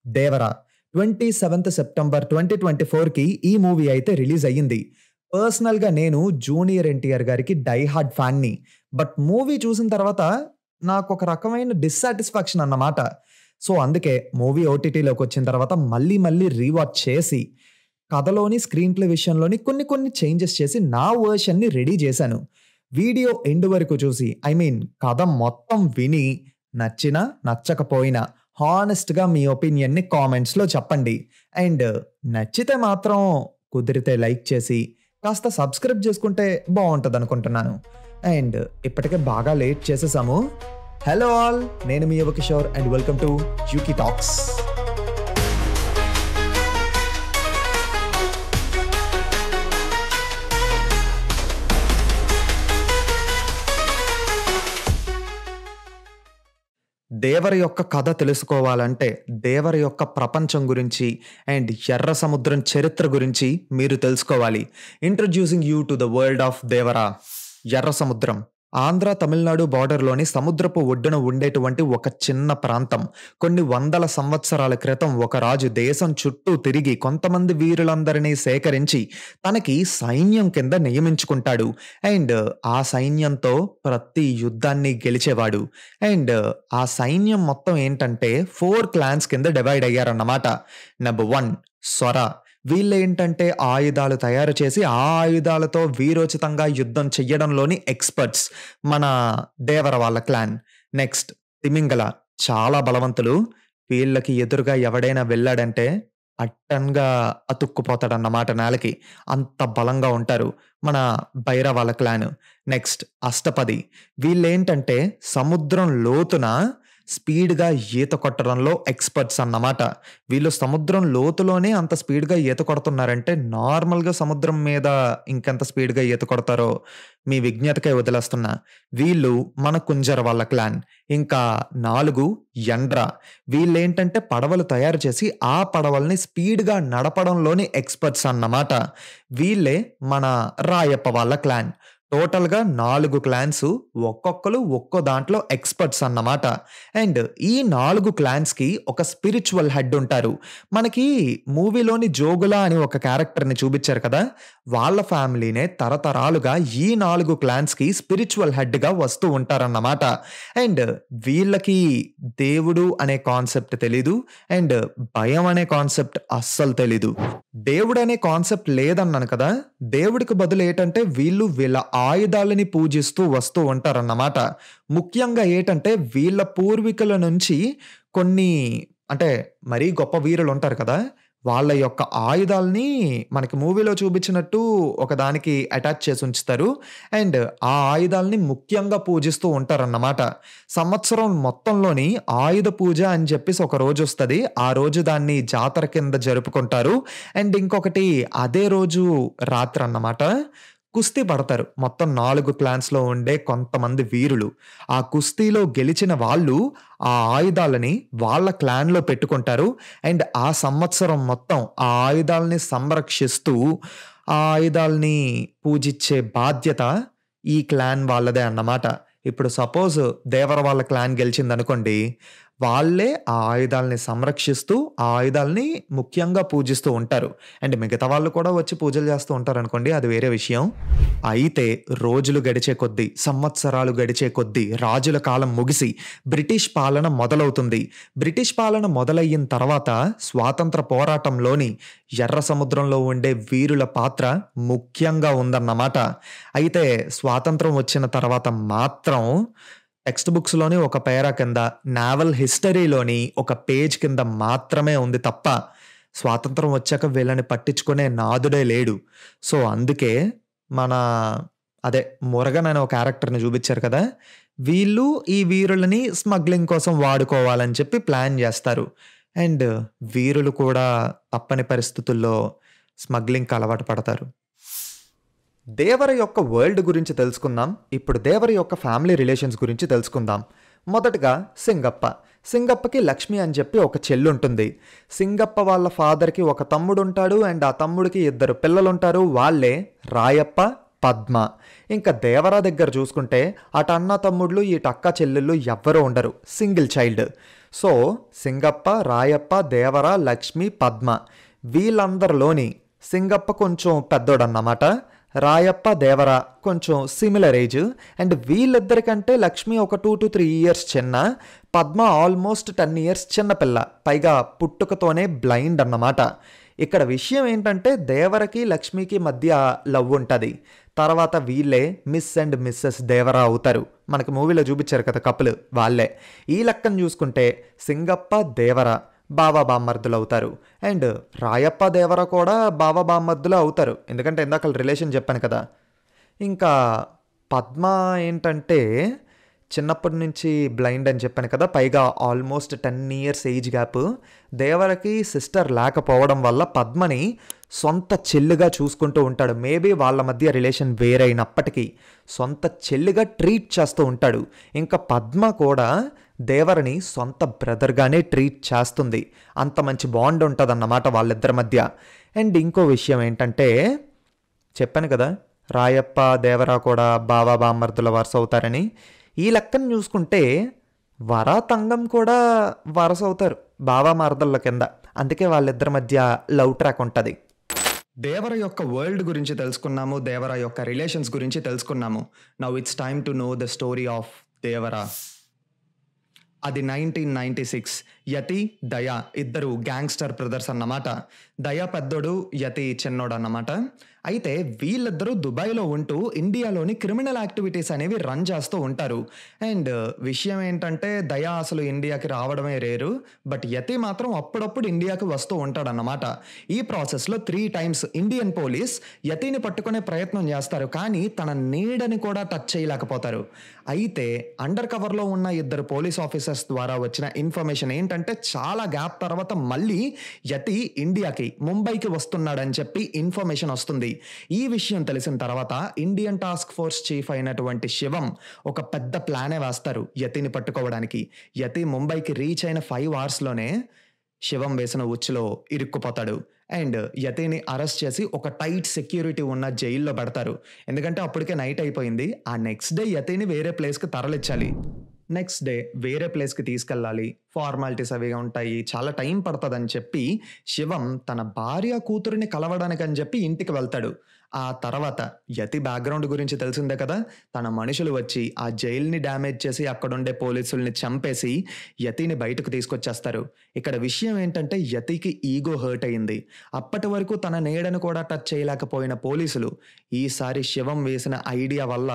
Devara 27th September 2024కి ఈ movie అయితే release అయ్యింది. పర్సనల్‌గా నేను జూనియర్ ఎన్టీఆర్ గారికి డై హార్డ్ ఫ్యాన్‌ని. బట్ మూవీ చూసిన తర్వాత నాకొక రకమైన డిస్సాటిస్ఫాక్షన్ అన్నమాట. సో, అందుకే మూవీ ఓటీటీలోకి వచ్చిన తర్వాత మళ్ళీ రీవాచ్ చేసి కథలోని, స్క్రీన్ ప్లే విషయంలోని కొన్ని చేంజెస్ చేసి నా వర్షన్‌ని రెడీ చేశాను. వీడియో ఎండ్ వరకు చూసి కథ మొత్తం విని నచ్చినా, నచ్చకపోయినా హానెస్ట్‌గా మీ ఒపీనియన్‌ని కామెంట్స్‌లో చెప్పండి. అండ్ నచ్చితే మాత్రం కుదిరితే లైక్ చేసి కాస్త సబ్స్క్రైబ్ చేసుకుంటే బావుంటదనుకుంటున్నాను. అండ్ ఇప్పటికే బాగా లేట్ చేసేసాము. హలో ఆల్, నేను మీ Yuva Kishore and welcome to Yuki talks. Devara యొక్క కథ తెలుసుకోవాలంటే దేవర యొక్క ప్రపంచం గురించి అండ్ ఎర్ర సముద్రం చరిత్ర గురించి మీరు తెలుసుకోవాలి. Introducing you to the world of Devara. ఎర్ర సముద్రం ఆంధ్ర తమిళనాడు బార్డర్లోని సముద్రపు ఒడ్డున ఉండేటువంటి ఒక చిన్న ప్రాంతం. కొన్ని వందల సంవత్సరాల క్రితం ఒక రాజు దేశం చుట్టూ తిరిగి కొంతమంది వీరులందరినీ సేకరించి తనకి సైన్యం కింద నియమించుకుంటాడు. అండ్ ఆ సైన్యంతో ప్రతి యుద్ధాన్ని గెలిచేవాడు. అండ్ ఆ సైన్యం మొత్తం ఏంటంటే 4 క్లాన్స్ కింద డివైడ్ అయ్యారన్నమాట. నెంబర్ 1 సొర. వీళ్ళేంటంటే ఆయుధాలు తయారు చేసి ఆ ఆయుధాలతో వీరోచితంగా యుద్ధం చెయ్యడంలోని ఎక్స్పర్ట్స్, మన దేవర వాళ్ళ క్లాన్. నెక్స్ట్ తిమింగల, చాలా బలవంతులు. వీళ్ళకి ఎదురుగా ఎవడైనా వెళ్ళాడంటే అట్టంగా అతుక్కుపోతాడన్నమాట నేలకి, అంత బలంగా ఉంటారు. మన బైర వాళ్ళ క్లాన్. నెక్స్ట్ అష్టపది. వీళ్ళేంటంటే సముద్రం లోతున స్పీడ్‌గా ఈత కొట్టడంలో ఎక్స్పర్ట్స్ అన్నమాట. వీళ్ళు సముద్రం లోతులోనే అంత స్పీడ్‌గా ఈత కొడుతున్నారంటే నార్మల్‌గా సముద్రం మీద ఇంకెంత స్పీడ్‌గా ఈత కొడతారో మీ విజ్ఞతకే వదిలేస్తున్నా. వీళ్ళు మన కుంజర వాళ్ళ క్లాన్. ఇంకా 4 యండ్ర. వీళ్ళేంటంటే పడవలు తయారు చేసి ఆ పడవల్ని స్పీడ్‌గా నడపడంలోని ఎక్స్పర్ట్స్ అన్నమాట. వీళ్ళే మన రాయప్ప వాళ్ళ క్లాన్. టోటల్‌గా 4 క్లాన్స్, ఒక్కొక్కరు ఒక్కో దాంట్లో ఎక్స్పర్ట్స్ అన్నమాట. అండ్ ఈ 4 క్లాన్స్‌కి ఒక స్పిరిచువల్ హెడ్ ఉంటారు. మనకి మూవీలోని జోగుల అని ఒక క్యారెక్టర్‌ని చూపించారు కదా, వాళ్ళ ఫ్యామిలీనే తరతరాలుగా ఈ 4 క్లాన్స్‌కి స్పిరిచువల్ హెడ్‌గా వస్తూ ఉంటారన్నమాట. అండ్ వీళ్ళకి దేవుడు అనే కాన్సెప్ట్ తెలీదు. అండ్ భయం అనే కాన్సెప్ట్ అస్సలు తెలీదు. దేవుడు అనే కాన్సెప్ట్ లేదన్నాను కదా, దేవుడికి బదులు ఏంటంటే వీళ్ళు వీళ్ళ ఆయుధాలని పూజిస్తూ వస్తూ ఉంటారన్నమాట. ముఖ్యంగా ఏంటంటే వీళ్ళ పూర్వీకుల నుంచి కొన్ని, అంటే మరీ గొప్ప వీరులు ఉంటారు కదా, వాళ్ళ యొక్క ఆయుధాలని మనకి మూవీలో చూపించినట్టు ఒకదానికి అటాచ్ చేసి ఉంచుతారు. అండ్ ఆ ఆయుధాలని ముఖ్యంగా పూజిస్తూ ఉంటారన్నమాట. సంవత్సరం మొత్తంలోని ఆయుధ పూజ అని చెప్పేసి ఒక రోజు వస్తది. ఆ రోజు దాన్ని జాతర కింద జరుపుకుంటారు. అండ్ ఇంకొకటి అదే రోజు రాత్రి అన్నమాట కుస్తీ పడతారు. మొత్తం 4 క్లాన్స్‌లో ఉండే కొంతమంది వీరులు. ఆ కుస్తీలో గెలిచిన వాళ్ళు ఆ ఆయుధాలని వాళ్ళ క్లాన్‌లో పెట్టుకుంటారు. అండ్ ఆ సంవత్సరం మొత్తం ఆ ఆయుధాలని సంరక్షిస్తూ, ఆ ఆయుధాలని పూజిచ్చే బాధ్యత ఈ క్లాన్ వాళ్ళదే అన్నమాట. ఇప్పుడు సపోజ్ దేవర వాళ్ళ క్లాన్ గెలిచిందనుకోండి, వాళ్ళే ఆ ఆయుధాలని సంరక్షిస్తూ, ఆ ఆయుధాలని ముఖ్యంగా పూజిస్తూ ఉంటారు. అండ్ మిగతా వాళ్ళు కూడా వచ్చి పూజలు చేస్తూ ఉంటారనుకోండి, అది వేరే విషయం. అయితే రోజులు గడిచే కొద్దీ, సంవత్సరాలు గడిచే కొద్దీ రాజుల కాలం ముగిసి బ్రిటిష్ పాలన మొదలవుతుంది. బ్రిటిష్ పాలన మొదలయ్యిన తర్వాత స్వాతంత్ర పోరాటంలోని ఎర్ర సముద్రంలో ఉండే వీరుల పాత్ర ముఖ్యంగా ఉందన్నమాట. అయితే స్వాతంత్రం వచ్చిన తర్వాత మాత్రం టెక్స్ట్ బుక్స్‌లోని ఒక పేరా కింద, నావల్ హిస్టరీలోని ఒక పేజ్ కింద మాత్రమే ఉంది తప్ప స్వాతంత్రం వచ్చాక వీళ్ళని పట్టించుకునే నాథుడే లేడు. సో, అందుకే మన మురగన్ అనే ఒక క్యారెక్టర్‌ని చూపించారు కదా, వీళ్ళు ఈ వీరులని స్మగ్లింగ్ కోసం వాడుకోవాలని చెప్పి ప్లాన్ చేస్తారు. అండ్ వీరులు కూడా తప్పని పరిస్థితుల్లో స్మగ్లింగ్‌కి అలవాటు పడతారు. దేవర యొక్క వరల్డ్ గురించి తెలుసుకుందాం. ఇప్పుడు దేవర యొక్క ఫ్యామిలీ రిలేషన్స్ గురించి తెలుసుకుందాం. మొదటగా సింగప్ప. సింగప్పకి లక్ష్మి అని చెప్పి ఒక చెల్లి ఉంటుంది. సింగప్ప వాళ్ళ ఫాదర్కి ఒక తమ్ముడు ఉంటాడు. అండ్ ఆ తమ్ముడికి 2 పిల్లలు ఉంటారు. వాళ్ళే రాయప్ప పద్మ. ఇంకా దేవరా దగ్గర చూసుకుంటే అటు అన్న తమ్ముళ్ళు ఇటు అక్క చెల్లెళ్ళు ఎవ్వరూ ఉండరు, single child. So Singappa, Rayappa, దేవర, లక్ష్మి, పద్మ వీళ్ళందరిలోని సింగప్ప కొంచెం పెద్దోడన్నమాట, రాయప్ప, దేవర కొంచెం సిమిలర్ ఏజ్. అండ్ వీళ్ళిద్దరికంటే లక్ష్మి ఒక 2 to 3 years చిన్న, పద్మ ఆల్మోస్ట్ 10 years చిన్నపిల్ల, పైగా పుట్టుకతోనే బ్లైండ్ అన్నమాట. ఇక్కడ విషయం ఏంటంటే దేవరకి లక్ష్మికి మధ్య లవ్ ఉంటుంది. తర్వాత వీళ్ళే మిస్ అండ్ మిస్సెస్ దేవరా అవుతారు. మనకు మూవీలో చూపించారు కదా కపుల్, వాళ్ళే. ఈ లెక్కను చూసుకుంటే సింగప్ప, దేవర బావా బామ్మర్దులు అవుతారు. అండ్ రాయప్ప, దేవర కూడా బావా బామ్మర్దులు అవుతారు, ఎందుకంటే ఇందాక రిలేషన్ చెప్పాను కదా. ఇంకా పద్మ ఏంటంటే చిన్నప్పటి నుంచి బ్లైండ్ అని చెప్పాను కదా, పైగా ఆల్మోస్ట్ 10 years ఏజ్ గ్యాప్. దేవరకి సిస్టర్ లేకపోవడం వల్ల పద్మని సొంత చెల్లిగా చూసుకుంటూ ఉంటాడు. మేబీ వాళ్ళ మధ్య రిలేషన్ వేరైనప్పటికీ సొంత చెల్లిగా ట్రీట్ చేస్తూ ఉంటాడు. ఇంకా పద్మ కూడా దేవరని సొంత బ్రదర్గానే ట్రీట్ చేస్తుంది. అంత మంచి బాండ్ ఉంటుంది అన్నమాట వాళ్ళిద్దరి మధ్య. అండ్ ఇంకో విషయం ఏంటంటే చెప్పాను కదా రాయప్ప, దేవర కూడా బావా బామ్మర్దుల వరుస అవుతారని. ఈ లెక్కను చూసుకుంటే వర, తంగం కూడా వరుస అవుతారు బావా మరదళ్ళ కింద. అందుకే వాళ్ళిద్దరి మధ్య లవ్ ట్రాక్ ఉంటుంది. దేవర యొక్క వరల్డ్ గురించి తెలుసుకున్నాము, దేవర యొక్క రిలేషన్స్ గురించి తెలుసుకున్నాము. Now it's time to know the story of Devara. అది 1996. యతి, దయ ఇద్దరు గ్యాంగ్స్టర్ బ్రదర్స్ అన్నమాట. దయ పెద్దోడు, యతి చిన్నోడు అన్నమాట. అయితే వీళ్ళిద్దరూ దుబాయ్లో ఉంటూ ఇండియాలోని క్రిమినల్ యాక్టివిటీస్ అనేవి రన్ చేస్తూ ఉంటారు. అండ్ విషయం ఏంటంటే దయ అసలు ఇండియాకి రావడమే రేరు, బట్ యతి మాత్రం అప్పుడప్పుడు ఇండియాకి వస్తూ ఉంటాడన్నమాట. ఈ ప్రాసెస్లో 3 times ఇండియన్ పోలీస్ యతిని పట్టుకునే ప్రయత్నం చేస్తారు, కానీ తన నీడని కూడా టచ్ చేయలేకపోతారు. అయితే అండర్ కవర్లో ఉన్న 2 పోలీస్ ఆఫీసర్స్ ద్వారా వచ్చిన ఇన్ఫర్మేషన్ ఏంటంటే చాలా గ్యాప్ తర్వాత మళ్ళీ యతి ఇండియాకి, ముంబైకి వస్తున్నాడని చెప్పి ఇన్ఫర్మేషన్ వస్తుంది. ఈ విషయం తెలిసిన తర్వాత ఇండియన్ టాస్క్ ఫోర్స్ చీఫ్ అయినటువంటి శివం ఒక పెద్ద ప్లానే వేస్తారు యతిని పట్టుకోవడానికి. యతి ముంబైకి రీచ్ అయిన 5 hours-లోనే శివం వేసిన ఉచ్చులో ఇరుక్కుపోతాడు. అండ్ యతిని అరెస్ట్ చేసి ఒక టైట్ సెక్యూరిటీ ఉన్న జైల్లో పెడతారు, ఎందుకంటే అప్పటికే నైట్ అయిపోయింది. ఆ నెక్స్ట్ డే యతిని వేరే ప్లేస్కి తరలించాలి. నెక్స్ట్ డే వేరే ప్లేస్కి తీసుకెళ్ళాలి, ఫార్మాలిటీస్ అవి ఉంటాయి, చాలా టైం పడుతుందని చెప్పి శివం తన భార్య కూతురిని కలవడానికి అని చెప్పి ఇంటికి వెళ్తాడు. ఆ తర్వాత యతి బ్యాక్గ్రౌండ్ గురించి తెలిసిందే కదా, తన మనుషులు వచ్చి ఆ జైల్ని డ్యామేజ్ చేసి అక్కడుండే పోలీసుల్ని చంపేసి యతిని బయటకు తీసుకొచ్చేస్తారు. ఇక్కడ విషయం ఏంటంటే యతికి ఈగో హర్ట్ అయింది. అప్పటి వరకు తన నీడను కూడా టచ్ చేయలేకపోయిన పోలీసులు ఈసారి శివం వేసిన ఐడియా వల్ల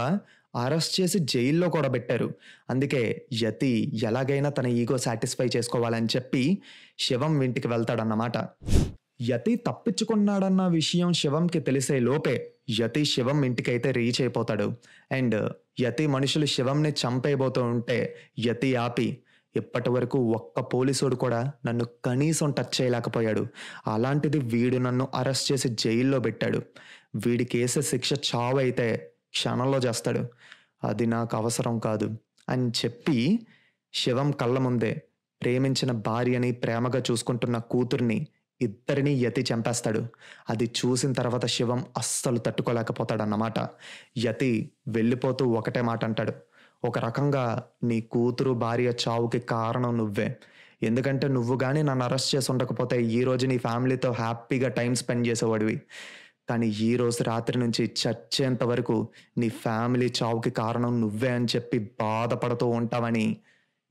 అరెస్ట్ చేసి జైల్లో కూడా పెట్టారు. అందుకే యతి ఎలాగైనా తన ఈగో సాటిస్ఫై చేసుకోవాలని చెప్పి శివం ఇంటికి వెళ్తాడన్నమాట. యతి తప్పించుకున్నాడన్న విషయం శివంకి తెలిసే లోపే యతి శివం ఇంటికైతే రీచ్ అయిపోతాడు. అండ్ యతి మనుషులు శివంని చంపేయబోతూ ఉంటే యతి ఆపి, ఇప్పటి వరకు ఒక్క పోలీసుడు కూడా నన్ను కనీసం టచ్ చేయలేకపోయాడు, అలాంటిది వీడు నన్ను అరెస్ట్ చేసి జైల్లో పెట్టాడు, వీడికి వేసే శిక్ష చావు అయితే క్షణంలో చేస్తాడు, అది నాకు అవసరం కాదు అని చెప్పి శివం కళ్ళ ముందే ప్రేమించిన భార్యని, ప్రేమగా చూసుకుంటున్న కూతుర్ని ఇద్దరిని యతి చంపేస్తాడు. అది చూసిన తర్వాత శివం అస్సలు తట్టుకోలేకపోతాడన్నమాట. యతి వెళ్ళిపోతూ ఒకటే మాట అంటాడు, ఒక రకంగా నీ కూతురు భార్య చావుకి కారణం నువ్వే, ఎందుకంటే నువ్వు కానీ నన్ను అరెస్ట్ చేసి ఉండకపోతే ఈరోజు నీ ఫ్యామిలీతో హ్యాపీగా టైం స్పెండ్ చేసేవాడివి, కానీ ఈరోజు రాత్రి నుంచి చచ్చేంత వరకు నీ ఫ్యామిలీ చావుకి కారణం నువ్వే అని చెప్పి బాధపడుతూ ఉంటావని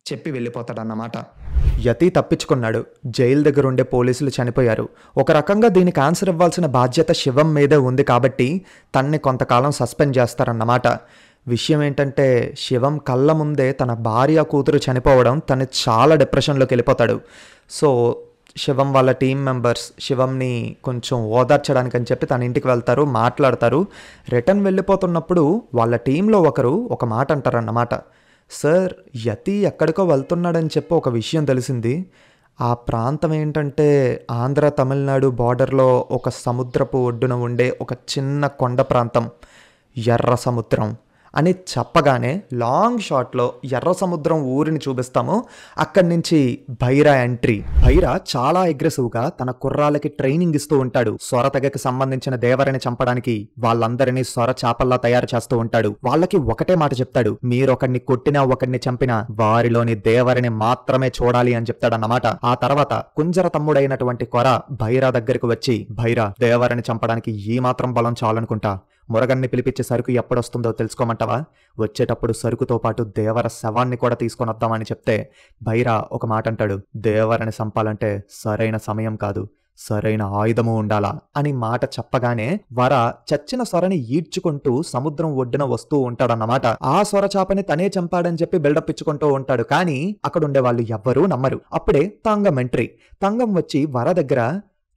చెప్పి వెళ్ళిపోతాడన్నమాట. యతి తప్పించుకున్నాడు, జైలు దగ్గర ఉండే పోలీసులు చనిపోయారు. ఒక రకంగా దీనికి ఆన్సర్ ఇవ్వాల్సిన బాధ్యత శివం మీదే ఉంది కాబట్టి తన్ని కొంతకాలం సస్పెండ్ చేస్తారన్నమాట. విషయం ఏంటంటే శివం కళ్ళ ముందే తన భార్య కూతురు చనిపోవడం తను చాలా డిప్రెషన్లోకి వెళ్ళిపోతాడు. సో శివం వాళ్ళ టీం మెంబర్స్ శివంని కొంచెం ఓదార్చడానికి అని చెప్పి తన ఇంటికి వెళ్తారు, మాట్లాడతారు. రిటర్న్ వెళ్ళిపోతున్నప్పుడు వాళ్ళ టీంలో ఒకరు ఒక మాట అంటారన్నమాట, సార్ యతి ఎక్కడికో వెళ్తున్నాడని చెప్పి ఒక విషయం తెలిసింది, ఆ ప్రాంతం ఏంటంటే ఆంధ్ర తమిళనాడు బార్డర్లో ఒక సముద్రపు ఒడ్డున ఉండే ఒక చిన్న కొండ ప్రాంతం, ఎర్ర సముద్రం, అని చెప్పగానే లాంగ్ షాట్లో ఎర్ర సముద్రం ఊరిని చూపిస్తాము. అక్కడి నుంచి భైరా ఎంట్రీ. భైరా చాలా అగ్రెసివ్గా తన కుర్రాళ్ళకి ట్రైనింగ్ ఇస్తూ ఉంటాడు. సొర తెగకి సంబంధించిన దేవరని చంపడానికి వాళ్ళందరినీ సొర చేపల్లా తయారు చేస్తూ ఉంటాడు. వాళ్ళకి ఒకటే మాట చెప్తాడు, మీరొకడిని కొట్టినా ఒకడిని చంపినా వారిలోని దేవరిని మాత్రమే చూడాలి అని చెప్తాడన్నమాట. ఆ తర్వాత కుంజర తమ్ముడైనటువంటి కొర భైరా దగ్గరికి వచ్చి, భైరా, దేవరిని చంపడానికి ఈ మాత్రం బలం చాలనుకుంటా. మురగన్ని పిలిపించే సరుకు ఎప్పుడొస్తుందో తెలుసుకోమంటావా? వచ్చేటప్పుడు సరుకుతో పాటు దేవర శవాన్ని కూడా తీసుకొని వద్దామని చెప్తే భైరా ఒక మాట అంటాడు, దేవరని చంపాలంటే సరైన సమయం కాదు, సరైన ఆయుధము ఉండాలా అని మాట చెప్పగానే వర చచ్చిన సొరని ఈడ్చుకుంటూ సముద్రం ఒడ్డున వస్తూ ఉంటాడన్నమాట. ఆ సొర చాపని తనే చంపాడని చెప్పి బిల్డప్ ఇచ్చుకుంటూ ఉంటాడు. కానీ అక్కడుండే వాళ్ళు ఎవ్వరూ నమ్మరు. అప్పుడే తంగం ఎంట్రీ. తంగం వచ్చి వర దగ్గర,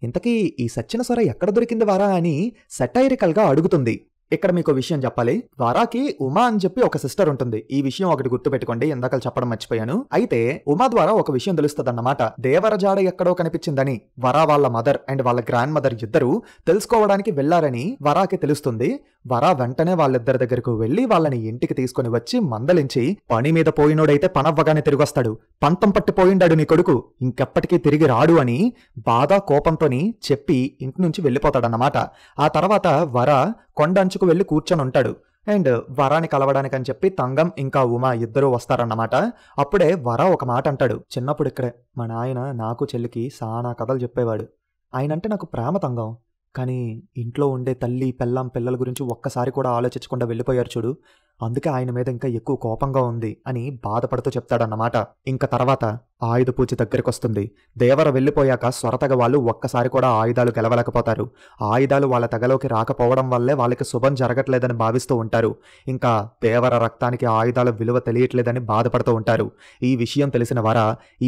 ఇంతకీ ఈ సచ్చిన సొర ఎక్కడ దొరికింది వారా అని సెటైరికల్ గా అడుగుతుంది. ఇక్కడ మీకు విషయం చెప్పాలి. వారాకి ఉమా అని చెప్పి ఒక సిస్టర్ ఉంటుంది. ఈ విషయం ఒకటి గుర్తుపెట్టుకోండి, ఇందాక చెప్పడం మర్చిపోయాను. అయితే ఉమా ద్వారా ఒక విషయం తెలుస్తుంది అన్నమాట. దేవర జాడ ఎక్కడో కనిపించిందని వరా వాళ్ళ మదర్ అండ్ వాళ్ళ గ్రాండ్ మదర్ ఇద్దరు తెలుసుకోవడానికి వెళ్లారని వరాకి తెలుస్తుంది. వరా వెంటనే వాళ్ళిద్దరి దగ్గరకు వెళ్లి వాళ్ళని ఇంటికి తీసుకుని వచ్చి మందలించి, పని మీద పోయినోడైతే పనవ్వగానే తిరిగొస్తాడు, పంతం పట్టిపోయిండాడు నీ కొడుకు, ఇంకెప్పటికీ తిరిగి రాడు అని బాధ కోపంతోని చెప్పి ఇంటి నుంచి వెళ్ళిపోతాడన్నమాట. ఆ తర్వాత వర కొండంచుకు వెళ్లి కూర్చొని ఉంటాడు. అండ్ వరాని కలవడానికి అని చెప్పి తంగం ఇంకా ఉమా ఇద్దరూ వస్తారన్నమాట. అప్పుడే వర ఒక మాట అంటాడు, చిన్నప్పుడు ఇక్కడే మా నాయన నాకు చెల్లికి సానా కథలు చెప్పేవాడు. ఆయనంటే నాకు ప్రేమ తంగం, కానీ ఇంట్లో ఉండే తల్లి పెళ్ళాం పిల్లల గురించి ఒక్కసారి కూడా ఆలోచించకుండా వెళ్ళిపోయారు చూడు, అందుకే ఆయన మీద ఇంకా ఎక్కువ కోపంగా ఉంది అని బాధపడుతూ చెప్తాడన్నమాట. ఇంకా తర్వాత ఆయుధ పూజ దగ్గరికి వస్తుంది. దేవర వెళ్ళిపోయాక సొరతగ వాళ్ళు ఒక్కసారి కూడా ఆయుధాలు గెలవలేకపోతారు. ఆయుధాలు వాళ్ళ తెగలోకి రాకపోవడం వల్లే వాళ్ళకి శుభం జరగట్లేదని భావిస్తూ ఉంటారు. ఇంకా దేవర రక్తానికి ఆయుధాల విలువ తెలియట్లేదని బాధపడుతూ ఉంటారు. ఈ విషయం తెలిసిన వర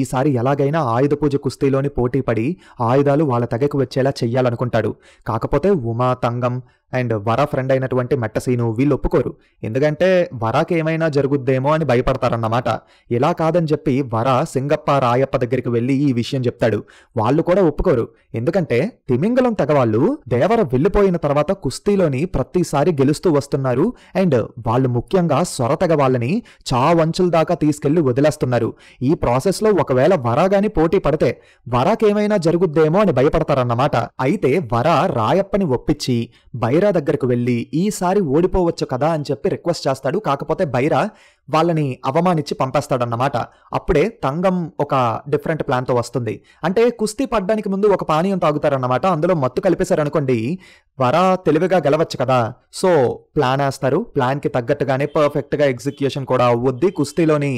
ఈసారి ఎలాగైనా ఆయుధ పూజ కుస్తీలోని పోటీ పడి ఆయుధాలు వాళ్ళ తెగకు వచ్చేలా చెయ్యాలనుకుంటాడు. కాకపోతే ఉమా, తంగం అండ్ వర ఫ్రెండ్ అయినటువంటి మెట్టసీను వీళ్ళు ఒప్పుకోరు. ఎందుకంటే వరాకి ఏమైనా జరుగుద్దేమో అని భయపడతారన్నమాట. ఇలా కాదని చెప్పి వర సింగప్ప రాయప్ప దగ్గరికి వెళ్ళి ఈ విషయం చెప్తాడు. వాళ్ళు కూడా ఒప్పుకోరు. ఎందుకంటే తిమింగలం తెగవాళ్ళు దేవర వెళ్ళిపోయిన తర్వాత కుస్తీలోని ప్రతిసారి గెలుస్తూ వస్తున్నారు. అండ్ వాళ్ళు ముఖ్యంగా సొర తెగ వాళ్ళని చావంచుల దాకా తీసుకెళ్లి వదిలేస్తున్నారు. ఈ ప్రాసెస్ లో ఒకవేళ వర గాని పోటీ పడితే వరాకేమైనా జరుగుద్దేమో అని భయపడతారన్నమాట. అయితే వర రాయప్పని ఒప్పించి బైరా దగ్గరకు వెళ్ళి ఈసారి ఓడిపోవచ్చు కదా అని చెప్పి రిక్వెస్ట్ చేస్తాడు. కాకపోతే బైరా వాళ్ళని అవమానించి పంపేస్తాడన్నమాట. అప్పుడే తంగం ఒక డిఫరెంట్ ప్లాన్తో వస్తుంది. అంటే కుస్తీ పడ్డానికి ముందు ఒక పానీయం తాగుతారన్నమాట. అందులో మత్తు కలిపేశారనుకోండి, వర తెలివిగా గెలవచ్చు కదా. సో ప్లాన్ వేస్తారు. ప్లాన్కి తగ్గట్టుగానే పర్ఫెక్ట్గా ఎగ్జిక్యూషన్ కూడా అవ్వద్ది. కుస్తీలోని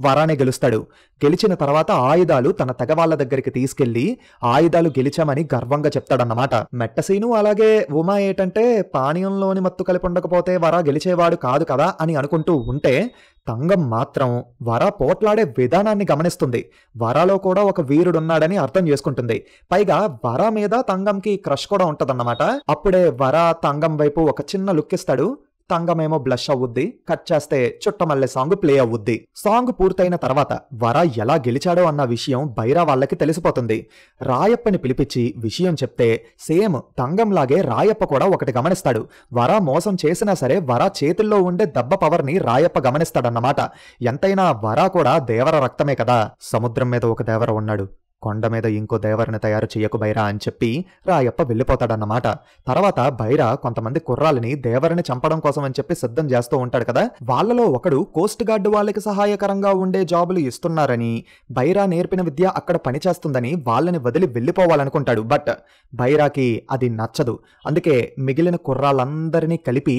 వరానే గెలుస్తాడు. గెలిచిన తర్వాత ఆయుధాలు తన తెగ వాళ్ళ దగ్గరికి తీసుకెళ్లి ఆయుధాలు గెలిచామని గర్వంగా చెప్తాడన్నమాట. మెట్టసీను అలాగే ఉమా ఏంటంటే పానీయంలోని మత్తు కలిపి ఉండకపోతే వర గెలిచేవాడు కాదు కదా అని అనుకుంటూ ఉంటే, తంగం మాత్రం వర పోట్లాడే విధానాన్ని గమనిస్తుంది. వరాలో కూడా ఒక వీరుడున్నాడని అర్థం చేసుకుంటుంది. పైగా వర మీద తంగంకి క్రష్ కూడా ఉంటదన్నమాట. అప్పుడే వర తంగం వైపు ఒక చిన్న లుక్ ఇస్తాడు. తంగమేమో బ్లష్ అవుద్ది. కట్ చేస్తే చుట్టమల్లె సాంగ్ ప్లే అవుద్ది. సాంగ్ పూర్తయిన తర్వాత వర ఎలా గెలిచాడో అన్న విషయం బైరా వాళ్ళకి తెలిసిపోతుంది. రాయప్పని పిలిపించి విషయం చెప్తే సేమ్ తంగంలాగే రాయప్ప కూడా ఒకటి గమనిస్తాడు. వర మోసం చేసినా సరే వర చేతుల్లో ఉండే దెబ్బ పవర్ని రాయప్ప గమనిస్తాడన్నమాట. ఎంతైనా వర కూడా దేవర రక్తమే కదా. సముద్రం మీద ఒక దేవర ఉన్నాడు, కొండ మీద ఇంకో దేవరిని తయారు చెయ్యకు బైరా అని చెప్పి రాయప్ప వెళ్ళిపోతాడన్నమాట. తర్వాత బైరా కొంతమంది కుర్రాలని దేవరిని చంపడం కోసం అని చెప్పి సిద్ధం చేస్తూ ఉంటాడు కదా. వాళ్ళలో ఒకడు కోస్ట్ గార్డ్ వాళ్ళకి సహాయకరంగా ఉండే జాబులు ఇస్తున్నారని, బైరా నేర్పిన విద్య అక్కడ పనిచేస్తుందని వాళ్ళని వదిలి వెళ్ళిపోవాలనుకుంటాడు. బట్ బైరాకి అది నచ్చదు. అందుకే మిగిలిన కుర్రాళ్ళందరినీ కలిపి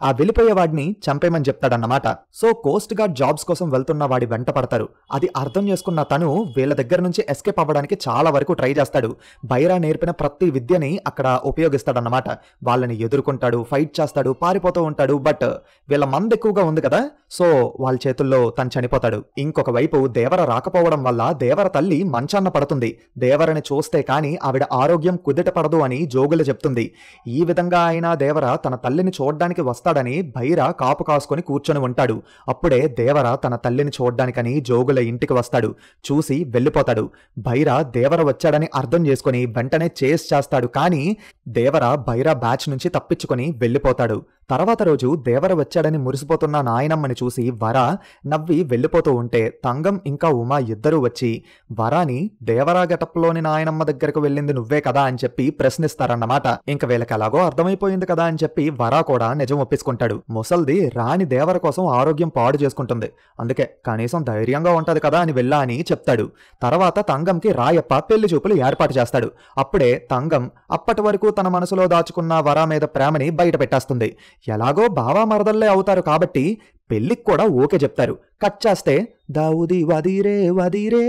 ఆ వెళ్ళిపోయే వాడిని చంపేమని చెప్తాడన్నమాట. సో కోస్ట్ గార్డ్ జాబ్స్ కోసం వెళ్తున్న వాడి వెంట పడతారు. అది అర్థం చేసుకున్న తను వీళ్ళ దగ్గర నుంచి ఎస్కేప్ అవ్వడానికి చాలా వరకు ట్రై చేస్తాడు. బైరా నేర్పిన ప్రతి విద్యని అక్కడ ఉపయోగిస్తాడన్నమాట. వాళ్ళని ఎదుర్కొంటాడు, ఫైట్ చేస్తాడు, పారిపోతూ ఉంటాడు. బట్ వీళ్ళ మంది ఎక్కువగా ఉంది కదా, సో వాళ్ళ చేతుల్లో తను చనిపోతాడు. ఇంకొక వైపు దేవర రాకపోవడం వల్ల దేవర తల్లి మంచాన్న పడుతుంది. దేవరని చూస్తే కానీ ఆవిడ ఆరోగ్యం కుదిట పడదు అని జోగులు చెప్తుంది. ఈ విధంగా అయినా దేవర తన తల్లిని చూడడానికి వస్తాడు వస్తాడని భైర కాపు కాసుకొని కూర్చొని ఉంటాడు. అప్పుడే దేవర తన తల్లిని చూడ్డానికని జోగుల ఇంటికి వస్తాడు. చూసి వెళ్ళిపోతాడు. భైర దేవర వచ్చాడని అర్థం చేసుకుని వెంటనే చేస్ చేస్తాడు. కానీ దేవర భైర బ్యాచ్ నుంచి తప్పించుకొని వెళ్ళిపోతాడు. తర్వాత రోజు దేవర వచ్చాడని మురిసిపోతున్న నాయనమ్మని చూసి వర నవ్వి వెళ్ళిపోతూ ఉంటే తంగం ఇంకా ఉమా ఇద్దరూ వచ్చి వరాని దేవరా గెటప్లోని నాయనమ్మ దగ్గరకు వెళ్ళింది నువ్వే కదా అని చెప్పి ప్రశ్నిస్తారన్నమాట. ఇంక వీళ్ళకి ఎలాగో అర్థమైపోయింది కదా అని చెప్పి వరా కూడా నిజం ఒప్పించుకుంటాడు. ముసల్ది రాణి దేవర కోసం ఆరోగ్యం పాడు చేసుకుంటుంది, అందుకే కనీసం ధైర్యంగా ఉంటది కదా అని వెళ్ళా అని చెప్తాడు. తర్వాత తంగంకి రాయప్ప పెళ్లి చూపులు ఏర్పాటు చేస్తాడు. అప్పుడే తంగం అప్పటి వరకు తన మనసులో దాచుకున్న వరా మీద ప్రేమని బయట పెట్టేస్తుంది. ఎలాగో బావా మరదల్లే అవుతారు కాబట్టి పెళ్లికి కూడా ఓకే చెప్తారు. కట్ చేస్తే దావుది వదిరే వదిరే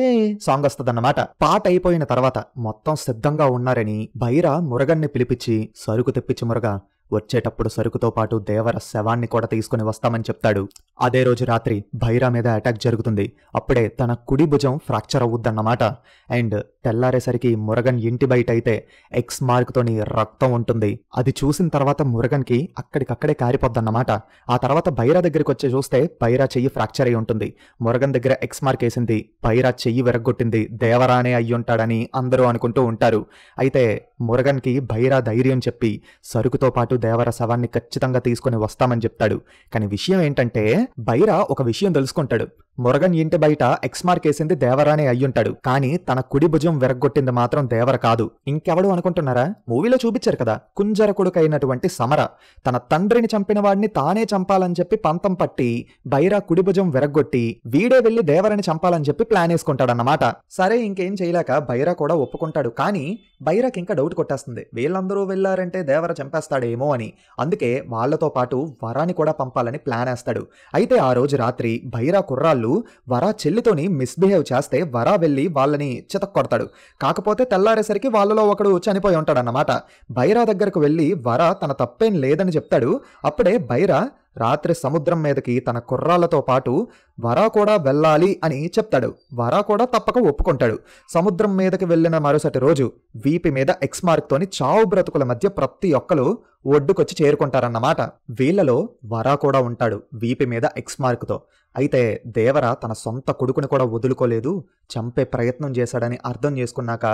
సాంగ్ వస్తుందన్నమాట. పాట అయిపోయిన తర్వాత మొత్తం సిద్ధంగా ఉన్నారని భైర మురగన్ని పిలిపించి సరుకు తెప్పించి మురగా వచ్చేటప్పుడు సరుకుతో పాటు దేవర శవాన్ని కూడా తీసుకుని వస్తామని చెప్తాడు. అదే రోజు రాత్రి భైరా మీద అటాక్ జరుగుతుంది. అప్పుడే తన కుడి భుజం ఫ్రాక్చర్ అవుద్దన్నమాట. అండ్ తెల్లారేసరికి మురగన్ ఇంటి బయట అయితే ఎక్స్ మార్క్తోని రక్తం ఉంటుంది. అది చూసిన తర్వాత మురగన్కి అక్కడికక్కడే కారిపోద్దన్నమాట. ఆ తర్వాత భైరా దగ్గరికి వచ్చి చూస్తే భైరా చెయ్యి ఫ్రాక్చర్ అయి ఉంటుంది. మురగన్ దగ్గర ఎక్స్ మార్క్ వేసింది, భైరా చెయ్యి విరగ్గొట్టింది దేవరానే అయ్యుంటాడని అందరూ అనుకుంటూ ఉంటారు. అయితే మురగన్కి భైరా ధైర్యం చెప్పి సరుకుతో పాటు దేవర శవాన్ని ఖచ్చితంగా తీసుకుని వస్తామని చెప్తాడు. కానీ విషయం ఏంటంటే భైరా ఒక విషయం తెలుసుకుంటాడు. మురగన్ ఇంటి బయట ఎక్స్ మార్క్ వేసింది దేవరానే అయ్యుంటాడు, కానీ తన కుడి భుజం విరగ్గొట్టింది మాత్రం దేవర కాదు. ఇంకెవడు అనుకుంటున్నారా? మూవీలో చూపించారు కదా, కుంజర కొడుకైనటువంటి సమర తన తండ్రిని చంపిన వాడిని తానే చంపాలని చెప్పి పంతం పట్టి భైరా కుడి భుజం విరగ్గొట్టి వీడే వెళ్లి దేవరని చంపాలని చెప్పి ప్లాన్ వేసుకుంటాడన్నమాట. సరే ఇంకేం చేయలేక భైరా కూడా ఒప్పుకుంటాడు. కానీ భైరాకి ఇంకా డౌట్ కొట్టేస్తుంది, వీళ్ళందరూ వెళ్లారంటే దేవర చంపేస్తాడేమో అని. అందుకే వాళ్లతో పాటు వరాని కూడా పంపాలని ప్లాన్ వేస్తాడు. అయితే ఆ రోజు రాత్రి భైరా కుర్రాళ్ళు వరా చెల్లితోని మిస్బిహేవ్ చేస్తే వరా వెళ్లి వాళ్ళని చితక్కొడతాడు. కాకపోతే తెల్లారేసరికి వాళ్ళలో ఒకడు చనిపోయి ఉంటాడన్నమాట. భైరా దగ్గరకు వెళ్లి వరా తన తప్పేం లేదని చెప్తాడు. అప్పుడే భైరా రాత్రి సముద్రం మీదకి తన కుర్రాళ్లతో పాటు వరా కూడా వెళ్ళాలి అని చెప్తాడు. వరా కూడా తప్పక ఒప్పుకుంటాడు. సముద్రం మీదకి వెళ్లిన మరుసటి రోజు వీపి మీద ఎక్స్ మార్క్ తోని చావు బ్రతుకుల మధ్య ప్రతి ఒక్కరు ఒడ్డుకొచ్చి చేరుకుంటారన్నమాట. వీళ్లలో వరా కూడా ఉంటాడు వీపి మీద ఎక్స్ మార్క్ తో. అయితే దేవర తన సొంత కొడుకుని కూడా వదులుకోలేదు, చంపే ప్రయత్నం చేశాడని అర్థం చేసుకున్నాక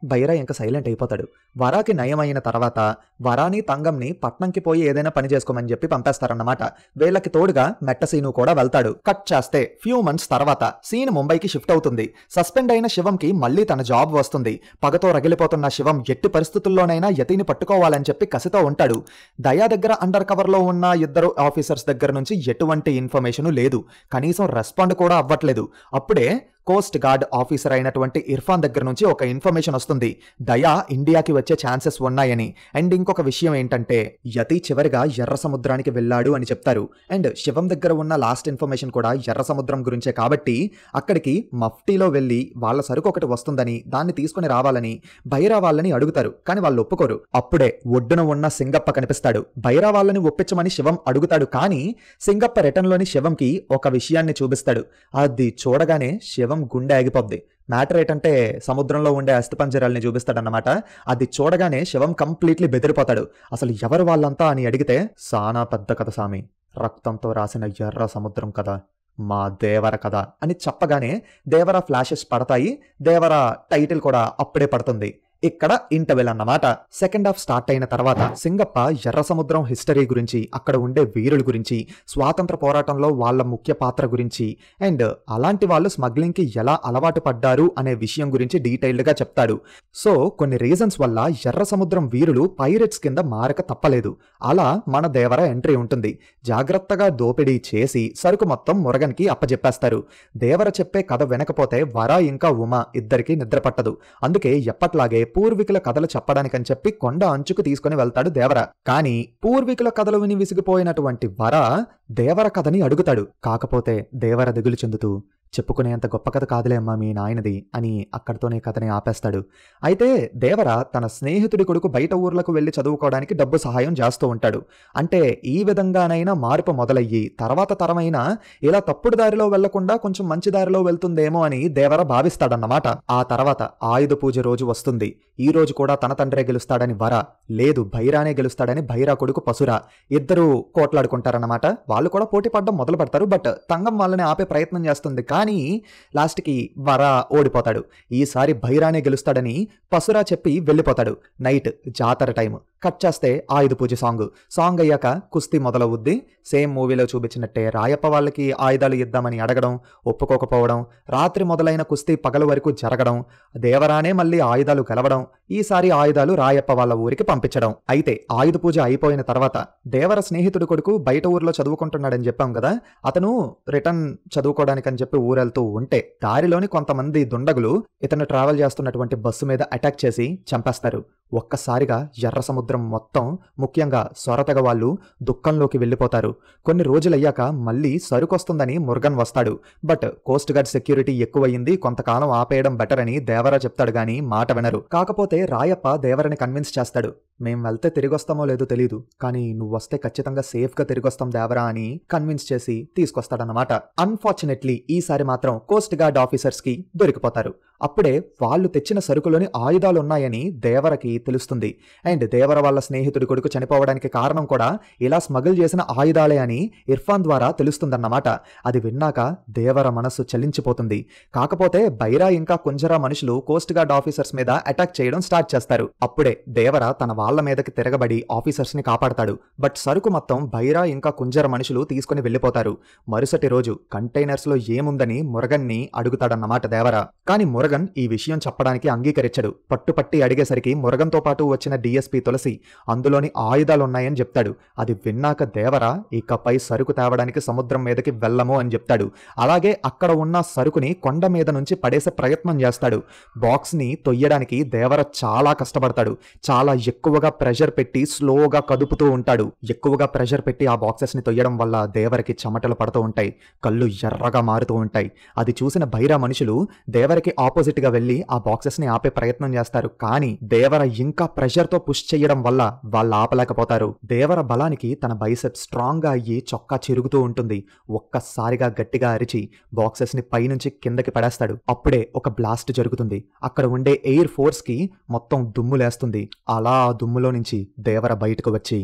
భైరా ఇంకా సైలెంట్ అయిపోతాడు. వరాకి నయమైన తర్వాత వరాని తంగంని పట్నంకి పోయి ఏదైనా పని చేసుకోమని చెప్పి పంపేస్తారన్నమాట. వీళ్ళకి తోడుగా మెట్ట సీను కూడా వెళ్తాడు. కట్ చేస్తే ఫ్యూ మంత్స్ తర్వాత సీన్ ముంబైకి షిఫ్ట్ అవుతుంది. సస్పెండ్ అయిన శివంకి మళ్లీ తన జాబ్ వస్తుంది. పగతో రగిలిపోతున్న శివం ఎట్టి పరిస్థితుల్లోనైనా యతిని పట్టుకోవాలని చెప్పి కసితో ఉంటాడు. దయా దగ్గర అండర్ కవర్ లో ఉన్న ఇద్దరు ఆఫీసర్స్ దగ్గర నుంచి ఎటువంటి ఇన్ఫర్మేషన్ లేదు, కనీసం రెస్పాండ్ కూడా అవ్వట్లేదు. అప్పుడే కోస్ట్ గార్డ్ ఆఫీసర్ అయినటువంటి ఇర్ఫాన్ దగ్గర నుంచి ఒక ఇన్ఫర్మేషన్ వస్తుంది, దయా ఇండియాకి వచ్చే ఛాన్సెస్ ఉన్నాయని. అండ్ ఇంకొక విషయం ఏంటంటే యతి చివరిగా ఎర్ర సముద్రానికి వెళ్ళాడు అని చెప్తారు. అండ్ శివం దగ్గర ఉన్న లాస్ట్ ఇన్ఫర్మేషన్ కూడా ఎర్ర సముద్రం గురించే కాబట్టి అక్కడికి మఫ్టీలో వెళ్ళి వాళ్ళ సరుకు ఒకటి వస్తుందని దాన్ని తీసుకుని రావాలని భైరా వాళ్ళని అడుగుతారు. కానీ వాళ్ళు ఒప్పుకోరు. అప్పుడే ఒడ్డున ఉన్న సింగప్ప కనిపిస్తాడు. భైరా వాళ్ళని ఒప్పించమని శివం అడుగుతాడు. కానీ సింగప్ప రిటర్న్ లోని శివంకి ఒక విషయాన్ని చూపిస్తాడు. అది చూడగానే శివం గుండె ఆగిపోద్ది. మ్యాటర్ ఏంటంటే సముద్రంలో ఉండే అస్థిపంజరాల్ని చూపిస్తాడన్నమాట. అది చూడగానే శివం కంప్లీట్లీ బెదిరిపోతాడు. అసలు ఎవరు వాళ్ళంతా అని అడిగితే సానా పెద్ద కథ సామి, రక్తంతో రాసిన ఎర్ర సముద్రం కథ, మా దేవర కథ అని చెప్పగానే దేవర ఫ్లాషెస్ పడతాయి. దేవర టైటిల్ కూడా అప్పుడే పడుతుంది. ఇక్కడ ఇంటర్వెల్ అన్నమాట. సెకండ్ హాఫ్ స్టార్ట్ అయిన తర్వాత సింగప్ప ఎర్ర సముద్రం హిస్టరీ గురించి, అక్కడ ఉండే వీరుల గురించి, స్వాతంత్ర పోరాటంలో వాళ్ళ ముఖ్య పాత్ర గురించి, అండ్ అలాంటి వాళ్ళు స్మగ్లింగ్ కి ఎలా అలవాటు పడ్డారు అనే విషయం గురించి డీటెయిల్డ్ గా చెప్తాడు. సో కొన్ని రీజన్స్ వల్ల ఎర్ర సముద్రం వీరులు పైరెట్స్ కింద మారక తప్పలేదు. అలా మన దేవర ఎంట్రీ ఉంటుంది. జాగ్రత్తగా దోపిడీ చేసి సరుకు మొత్తం మురగన్ కి అప్పజెప్పేస్తారు. దేవర చెప్పే కథ వినకపోతే వరా ఇంకా ఉమా ఇద్దరికి నిద్ర పట్టదు. అందుకే ఎప్పట్లాగే పూర్వీకుల కథలు చెప్పడానికని చెప్పి కొండ అంచుకు తీసుకుని వెళ్తాడు దేవర. కానీ పూర్వీకుల కథలు విని విసిగిపోయినటువంటి వర దేవర కథని అడుగుతాడు. కాకపోతే దేవర దిగులు చెందుతూ చెప్పుకునేంత గొప్ప కథ కాదులే అమ్మా మీ నాయనది అని అక్కడితోనే కథని ఆపేస్తాడు. అయితే దేవర తన స్నేహితుడి కొడుకు బయట ఊర్లకు వెళ్లి చదువుకోవడానికి డబ్బు సహాయం చేస్తూ ఉంటాడు. అంటే ఈ విధంగానైనా మార్పు మొదలయ్యి తర్వాత తరమైనా ఇలా తప్పుడు దారిలో వెళ్లకుండా కొంచెం మంచి దారిలో వెళ్తుందేమో అని దేవర భావిస్తాడన్నమాట. ఆ తర్వాత ఆయుధ పూజ రోజు వస్తుంది. ఈ రోజు కూడా తన తండ్రే గెలుస్తాడని వర, లేదు భైరానే గెలుస్తాడని భైరా కొడుకు పసురా ఇద్దరు కోట్లాడుకుంటారన్నమాట. వాళ్ళు కూడా పోటీ పడడం మొదలు పెడతారు. బట్ తంగం వాళ్ళని ఆపే ప్రయత్నం చేస్తుంది. కానీ లాస్ట్కి వర ఓడిపోతాడు. ఈసారి భైరానే గెలుస్తాడని పసురా చెప్పి వెళ్ళిపోతాడు. నైట్ జాతర టైం కట్ చేస్తే ఆయుధ పూజ సాంగ్ అయ్యాక కుస్తీ మొదలవుద్ది. సేమ్ మూవీలో చూపించినట్టే రాయప్ప వాళ్ళకి ఆయుధాలు ఇద్దామని అడగడం, ఒప్పుకోకపోవడం, రాత్రి మొదలైన కుస్తీ పగలు వరకు జరగడం, దేవరానే మళ్ళీ ఆయుధాలు గెలవడం, ఈసారి ఆయుధాలు రాయప్ప వాళ్ళ ఊరికి పంపించడం. అయితే ఆయుధ పూజ అయిపోయిన తర్వాత దేవర స్నేహితుడి కొడుకు బయట ఊర్లో చదువుకుంటున్నాడని చెప్పాం కదా, అతను రిటర్న్ చదువుకోవడానికని చెప్పి ఊరెళ్తూ ఉంటే దారిలోని కొంతమంది దుండగులు ఇతను ట్రావెల్ చేస్తున్నటువంటి బస్సు మీద అటాక్ చేసి చంపేస్తారు. ఒక్కసారిగా ఎర్ర సముద్రం మొత్తం, ముఖ్యంగా సొరతగ వాళ్ళు దుఃఖంలోకి వెళ్ళిపోతారు. కొన్ని రోజులయ్యాక మళ్ళీ సరుకొస్తుందని మురుగన్ వస్తాడు. బట్ కోస్ట్ గార్డ్ సెక్యూరిటీ ఎక్కువయ్యింది, కొంతకాలం ఆపేయడం బెటర్ అని దేవరా చెప్తాడు గాని మాట వినరు. కాకపోతే రాయప్ప దేవరని కన్విన్స్ చేస్తాడు. మేం వెళ్తే తిరిగొస్తామో లేదో తెలీదు, కానీ నువ్వు వస్తే ఖచ్చితంగా సేఫ్ గా తిరిగొస్తాం దేవరా అని కన్విన్స్ చేసి తీసుకొస్తాడన్నమాట. అన్ఫార్చునేట్లీ ఈసారి మాత్రం కోస్ట్ గార్డ్ ఆఫీసర్స్ కి దొరికిపోతారు. అప్పుడే వాళ్ళు తెచ్చిన సరుకులోని ఆయుధాలున్నాయని దేవరకి తెలుస్తుంది. అండ్ దేవర వాళ్ళ స్నేహితుడి కొడుకు చనిపోవడానికి కారణం కూడా ఇలా స్మగుల్ చేసిన ఆయుధాలే అని ఇర్ఫాన్ ద్వారా తెలుస్తుందన్నమాట. అది విన్నాక దేవర మనస్సు చలించిపోతుంది. కాకపోతే బైరా ఇంకా కుంజరా మనుషులు కోస్ట్ గార్డ్ ఆఫీసర్స్ మీద అటాక్ చేయడం స్టార్ట్ చేస్తారు. అప్పుడే దేవర తన వాళ్ళ మీదకి తిరగబడి ఆఫీసర్స్ ని కాపాడతాడు. బట్ సరుకు మొత్తం బైరా ఇంకా కుంజర మనుషులు తీసుకుని వెళ్ళిపోతారు. మరుసటి రోజు కంటైనర్స్ లో ఏముందని మురగన్ ని అడుగుతాడన్నమాట దేవర. కానీ మురగన్ ఈ విషయం చెప్పడానికి అంగీకరించడు. పట్టుపట్టి అడిగేసరికి మురగన్ తో పాటు వచ్చిన డిఎస్పీ తులసి అందులోని ఆయుధాలున్నాయని చెప్తాడు. అది విన్నాక దేవర ఇకపై సరుకు తేవడానికి సముద్రం మీదకి వెళ్ళము అని చెప్తాడు. అలాగే అక్కడ ఉన్న సరుకుని కొండ మీద నుంచి పడేసే ప్రయత్నం చేస్తాడు. బాక్స్ ని తొయ్యడానికి దేవర చాలా కష్టపడతాడు. చాలా ఎక్కువగా ప్రెషర్ పెట్టి స్లోగా కదుపుతూ ఉంటాడు. ఎక్కువగా ప్రెషర్ పెట్టి ఆ బాక్సెస్ ని తొయ్యడం వల్ల దేవరకి చెమటలు పడుతూ ఉంటాయి. కళ్ళు ఎర్రగా మారుతూ ఉంటాయి. అది చూసిన బైరా మనుషులు దేవరకి ఆపోజిట్ గా వెళ్లి ఆ బాక్సెస్ ని ఆపే ప్రయత్నం చేస్తారు. కానీ దేవర ఇంకా ప్రెషర్ తో పుష్ చేయడం వల్ల వాళ్ళు ఆపలేకపోతారు. దేవర బలానికి తన బైసెప్ స్ట్రాంగ్ గా అయ్యి చొక్కా చిరుగుతూ ఉంటుంది. ఒక్కసారిగా గట్టిగా అరిచి బాక్సెస్ ని పైనుంచి కిందకి పడేస్తాడు. అప్పుడే ఒక బ్లాస్ట్ జరుగుతుంది. అక్కడ ఉండే ఎయిర్ ఫోర్స్ కి మొత్తం దుమ్ములేస్తుంది. అలా ఆ దుమ్ములో నుంచి దేవర బయటకు వచ్చి,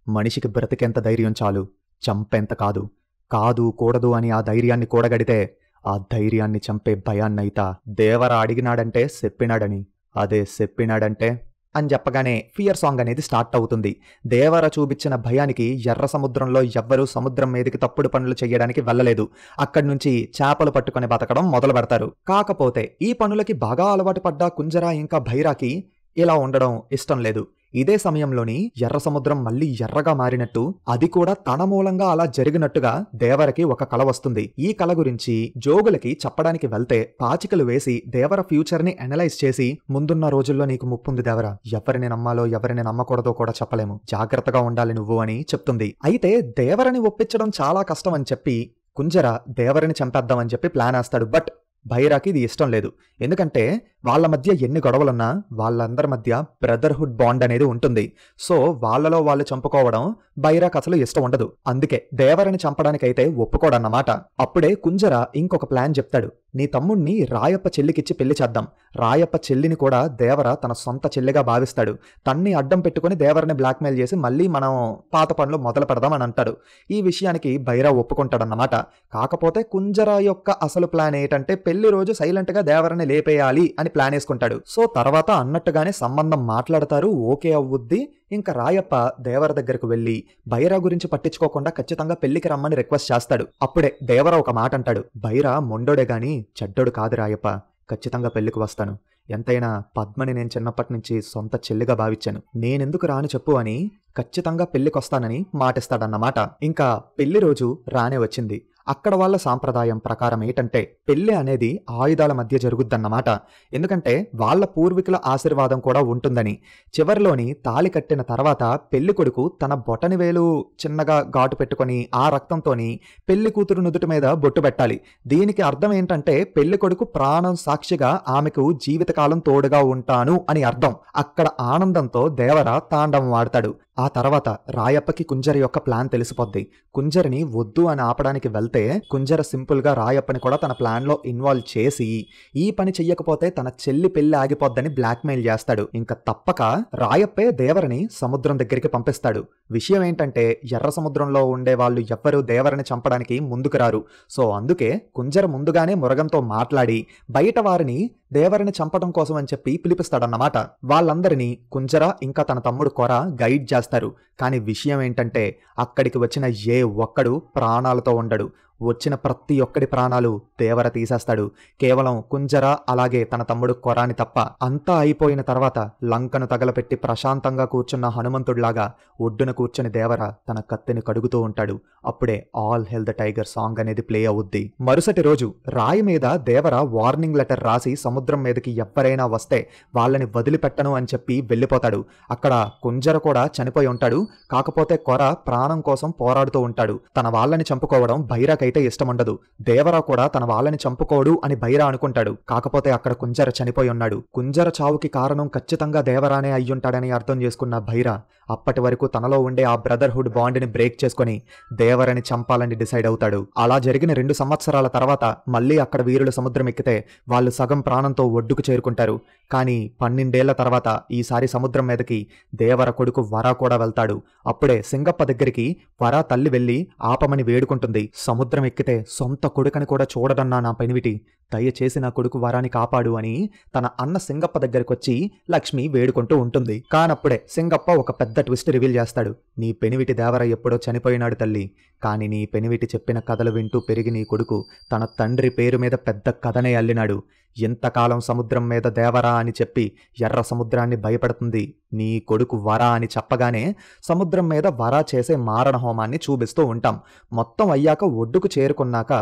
మనిషికి బ్రతికెంత ధైర్యం చాలు, చంపెంత కాదు, కాదు కూడదు అని ఆ ధైర్యాన్ని కూడగడితే ఆ ధైర్యాన్ని చంపే భయాన్నైతా దేవర అడిగినాడంటే చెప్పినాడని, అదే చెప్పినాడంటే అని చెప్పగానే ఫియర్ సాంగ్ అనేది స్టార్ట్ అవుతుంది. దేవర చూపించిన భయానికి ఎర్ర సముద్రంలో ఎవ్వరూ సముద్రం మీదకి తప్పుడు పనులు చేయడానికి వెళ్ళలేదు. అక్కడి నుంచి చేపలు పట్టుకొని బతకడం మొదలు పెడతారు. కాకపోతే ఈ పనులకి బాగా అలవాటు పడ్డ కుంజరా ఇంకా భైరాకి ఇలా ఉండడం ఇష్టం లేదు. ఇదే సమయంలోని ఎర్ర సముద్రం మళ్ళీ ఎర్రగా మారినట్టు, అది కూడా తన మూలంగా అలా జరిగినట్టుగా దేవరకి ఒక కల వస్తుంది. ఈ కల గురించి జోగులకి చెప్పడానికి వెళ్తే పాచికలు వేసి దేవర ఫ్యూచర్ ని అనలైజ్ చేసి, ముందున్న రోజుల్లో నీకు ముప్పుంది దేవర, ఎవరిని నమ్మాలో ఎవరిని నమ్మకూడదో కూడా చెప్పలేము, జాగ్రత్తగా ఉండాలి నువ్వు అని చెప్తుంది. అయితే దేవరని ఒప్పించడం చాలా కష్టం అని చెప్పి కుంజర దేవరని చంపేద్దామని చెప్పి ప్లాన్ వేస్తాడు. బట్ భైరాకి ఇది ఇష్టం లేదు. ఎందుకంటే వాళ్ళ మధ్య ఎన్ని గొడవలున్నా వాళ్ళందరి మధ్య బ్రదర్హుడ్ బాండ్ అనేది ఉంటుంది. సో వాళ్ళలో వాళ్ళు చంపుకోవడం భైరాకి అసలు ఇష్టం ఉండదు. అందుకే దేవరని చంపడానికైతే ఒప్పుకోడన్నమాట. అప్పుడే కుంజర ఇంకొక ప్లాన్ చెప్తాడు. నీ తమ్ముణ్ణి రాయప్ప చెల్లికిచ్చి పెళ్లి చేద్దాం. రాయప్ప చెల్లిని కూడా దేవర తన సొంత చెల్లిగా భావిస్తాడు. తన్ని అడ్డం పెట్టుకుని దేవరని బ్లాక్మెయిల్ చేసి మళ్ళీ మనం పాత పనులు మొదలు పెడదామని అంటాడు. ఈ విషయానికి భైరా ఒప్పుకుంటాడన్నమాట. కాకపోతే కుంజర యొక్క అసలు ప్లాన్ ఏంటంటే పెళ్లి రోజు సైలెంట్ గా దేవరని లేపేయాలి అని ప్లాన్ వేసుకుంటాడు. సో తర్వాత అన్నట్టుగానే సంబంధం మాట్లాడతారు, ఓకే అవ్వుద్ది. ఇంకా రాయప్ప దేవర దగ్గరకు వెళ్లి భైరా గురించి పట్టించుకోకుండా ఖచ్చితంగా పెళ్లికి రమ్మని రిక్వెస్ట్ చేస్తాడు. అప్పుడే దేవర ఒక మాట అంటాడు, భైరా మొండోడే గాని చెడ్డోడు కాదు రాయప్ప, ఖచ్చితంగా పెళ్లికి వస్తాను. ఎంతైనా పద్మని నేను చిన్నప్పటి నుంచి సొంత చెల్లిగా భావించాను, నేనెందుకు రాని చెప్పు అని ఖచ్చితంగా పెళ్లికొస్తానని మాటిస్తాడన్నమాట. ఇంకా పెళ్లి రోజు రానే వచ్చింది. అక్కడ వాళ్ళ సాంప్రదాయం ప్రకారం ఏంటంటే పెళ్లి అనేది ఆయుధాల మధ్య జరుగుద్దన్నమాట. ఎందుకంటే వాళ్ళ పూర్వీకుల ఆశీర్వాదం కూడా ఉంటుందని. చివర్లోని తాళి కట్టిన తర్వాత పెళ్లి కొడుకు తన బొటని వేలు చిన్నగా ఘాటు పెట్టుకొని ఆ రక్తంతోని పెళ్లి కూతురు నుదుటి మీద బొట్టు పెట్టాలి. దీనికి అర్థం ఏంటంటే పెళ్లి కొడుకు ప్రాణం సాక్షిగా ఆమెకు జీవితకాలం తోడుగా ఉంటాను అని అర్థం. అక్కడ ఆనందంతో దేవర తాండవం వాడతాడు. ఆ తర్వాత రాయప్పకి కుంజర యొక్క ప్లాన్ తెలిసిపోద్ది. కుంజరిని వద్దు అని ఆపడానికి వెళ్తే కుంజర సింపుల్ గా రాయప్పని కూడా తన ప్లాన్ లో ఇన్వాల్వ్ చేసి ఈ పని చెయ్యకపోతే తన చెల్లి పెళ్లి ఆగిపోద్దని బ్లాక్మెయిల్ చేస్తాడు. ఇంకా తప్పక రాయప్పే దేవరని సముద్రం దగ్గరికి పంపిస్తాడు. విషయం ఏంటంటే ఎర్ర సముద్రంలో ఉండే వాళ్ళు ఎవ్వరూ దేవరని చంపడానికి ముందుకు రారు. సో అందుకే కుంజర ముందుగానే మురగంతో మాట్లాడి బయట వారిని దేవరని చంపడం కోసం అని చెప్పి పిలిపిస్తాడన్నమాట. వాళ్ళందరినీ కుంజర ఇంకా తన తమ్ముడు కొర గైడ్ చేస్తారు. కానీ విషయం ఏంటంటే అక్కడికి వచ్చిన ఏ ఒక్కడు ప్రాణాలతో ఉండడు. వచ్చిన ప్రతి ఒక్కడి ప్రాణాలు దేవర తీసేస్తాడు. కేవలం కుంజర అలాగే తన తమ్ముడు కొరాని తప్ప. అంతా అయిపోయిన తర్వాత లంకను తగలపెట్టి ప్రశాంతంగా కూర్చున్న హనుమంతుడిలాగా ఒడ్డున కూర్చుని దేవర తన కత్తిని కడుగుతూ ఉంటాడు. అప్పుడే all hell the tiger song అనేది ప్లే అవుద్ది. మరుసటి రోజు రాయి మీద దేవర వార్నింగ్ లెటర్ రాసి సముద్రం మీదకి ఎవరైనా వస్తే వాళ్ళని వదిలిపెట్టను అని చెప్పి వెళ్ళిపోతాడు. అక్కడ కుంజర కూడా చనిపోయి ఉంటాడు. కాకపోతే కొర ప్రాణం కోసం పోరాడుతూ ఉంటాడు. తన వాళ్ళని చంపుకోవడం భైరాకైతే ఇష్టముండదు. దేవరా కూడా తన వాళ్ళని చంపుకోడు అని భైరా అనుకుంటాడు. కాకపోతే అక్కడ కుంజర చనిపోయి ఉన్నాడు. కుంజర చావుకి కారణం ఖచ్చితంగా దేవరానే అయ్యుంటాడని అర్థం చేసుకున్న భైరా అప్పటి వరకు తనలో ఉండే ఆ బ్రదర్హుడ్ బాండ్ని బ్రేక్ చేసుకుని దేవరని చంపాలని డిసైడ్ అవుతాడు. అలా జరిగిన 2 సంవత్సరాల తర్వాత మళ్ళీ అక్కడ వీరులు సముద్రం ఎక్కితే వాళ్ళు సగం ప్రాణంతో ఒడ్డుకు చేరుకుంటారు. కానీ 12 ఏళ్ల తర్వాత ఈసారి సముద్రం మీదకి దేవర కొడుకు వరా కూడా వెళ్తాడు. అప్పుడే సింగప్ప దగ్గరికి వరా తల్లి వెళ్లి ఆపమని వేడుకుంటుంది. సముద్రం ఎక్కితే సొంత కొడుకని కూడా చూడడన్నా నా పెనివిటి, దయచేసి నా కొడుకు వరాని కాపాడు అని తన అన్న సింగప్ప దగ్గరికొచ్చి లక్ష్మి వేడుకుంటూ ఉంటుంది. కానప్పుడే సింగప్ప ఒక పెద్ద ట్విస్ట్ రివీల్ చేస్తాడు. నీ పెనివిటి దేవర ఎప్పుడో చనిపోయినాడు తల్లి, కానీ నీ పెనివిటి చెప్పిన కథలు వింటూ పెరిగి నీ కొడుకు తన తండ్రి పేరు మీద పెద్ద కథనే అల్లినాడు. ఎంతకాలం సముద్రం మీద దేవరా అని చెప్పి ఎర్ర సముద్రాన్ని భయపడుతుంది నీ కొడుకు వరా అని చెప్పగానే సముద్రం మీద వరా చేసే మారణ హోమాన్ని చూపిస్తూ ఉంటాం. మొత్తం అయ్యాక ఒడ్డుకు చేరుకున్నాక